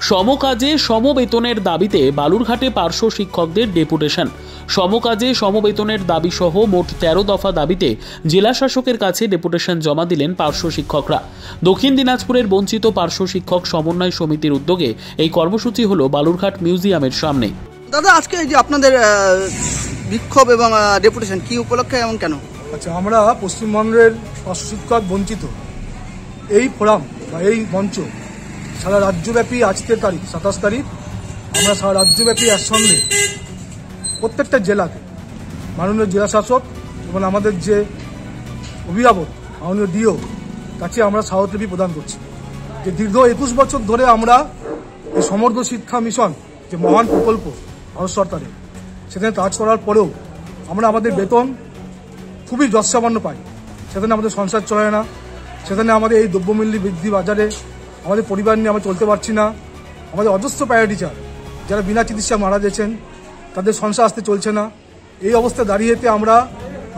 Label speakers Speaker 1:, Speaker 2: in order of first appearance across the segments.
Speaker 1: সমকাজে সমবেতনের দাবিতে বালুরঘাটে পার্শ্ব শিক্ষকদের ডেপুটেশন। সমকাজে সমবেতনের দাবি সহ মোট 13 দফা দাবিতে জেলা শাসকের কাছে ডেপুটেশন জমা দিলেন পার্শ্ব শিক্ষকরা। দক্ষিণ দিনাজপুরের বঞ্চিত পার্শ্ব শিক্ষক সমন্বয় সমিতির উদ্যোগে এই কর্মসূচি হলো বালুরঘাট মিউজিয়ামের সামনে।
Speaker 2: দাদা, আজকে এই যে আপনাদের বিক্ষোভ এবং ডেপুটেশন কি উপলক্ষে এবং কেন?
Speaker 3: আচ্ছা, আমরা পশ্চিমবঙ্গের পার্শ্ব শিক্ষক বঞ্চিত এই ফোরাম বা এই মঞ্চ সারা রাজ্যব্যাপী আজকের তারিখ 27 তারিখ আমরা সারা রাজ্যব্যাপী একসঙ্গে প্রত্যেকটা জেলাতে মাননীয় জেলা শাসক এবং আমাদের যে অভিভাবক মাননীয় ডিও কাছে আমরা স্মারকলিপি প্রদান করছি যে দীর্ঘ 21 বছর ধরে আমরা এই সমগ্র শিক্ষা মিশন যে মহান প্রকল্প ভারত সরকারের সেখানে কাজ করার পরেও আমরা আমাদের বেতন খুবই যৎসামান্য পাই। সেখানে আমাদের সংসার চলে না, সেখানে আমাদের এই দ্রব্যমূল্য বৃদ্ধি বাজারে আমাদের পরিবার নিয়ে আমরা চলতে পারছি না। আমাদের অজস্র প্যারা টিচার যারা বিনা চিকিৎসা মারা গেছেন, তাদের সংসার আসতে চলছে না। এই অবস্থায় দাঁড়িয়েতে আমরা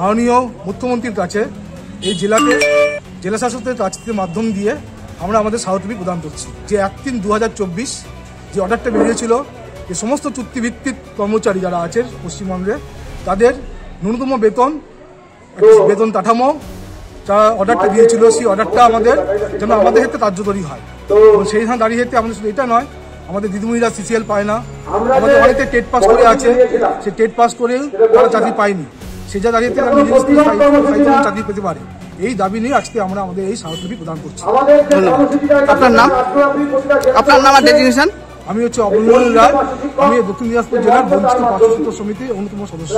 Speaker 3: মাননীয় মুখ্যমন্ত্রীর কাছে এই জেলাকে জেলা শাসকের কাছে মাধ্যম দিয়ে আমরা আমাদের স্মারকলিপি প্রদান করছি যে 1/3/2024 যে অর্ডারটা বেরিয়েছিল যে সমস্ত চুক্তিভিত্তিক কর্মচারী যারা আছে পশ্চিমবঙ্গে তাদের ন্যূনতম বেতন কাঠামো যা অর্ডারটা দিয়েছিল সেই অর্ডারটা আমাদের যেন আমাদের ক্ষেত্রে কার্যকরী হয়। এবং সেইখানে দাঁড়িয়ে আমাদের শুধু এটা নয়, আমাদের দিদিমণিরা CCL পায় না, আমাদের অনেকে টেট পাস করে আছে, সে টেট পাস করেও তারা চাকরি পায়নি, সে যা দাঁড়িয়ে চাকরি পেতে পারে। এই দাবি নিয়ে আজকে আমরা আমাদের এই স্মারকলিপি প্রদান করছি।
Speaker 2: আপনার নাম আর ডেজিগনেশন?
Speaker 3: আমি হচ্ছে অবনীন্দ্র রায়, আমি দক্ষিণ দিনাজপুর জেলার বঞ্চিত পার্শ্ব শিক্ষক সমিতির অন্যতম সদস্য।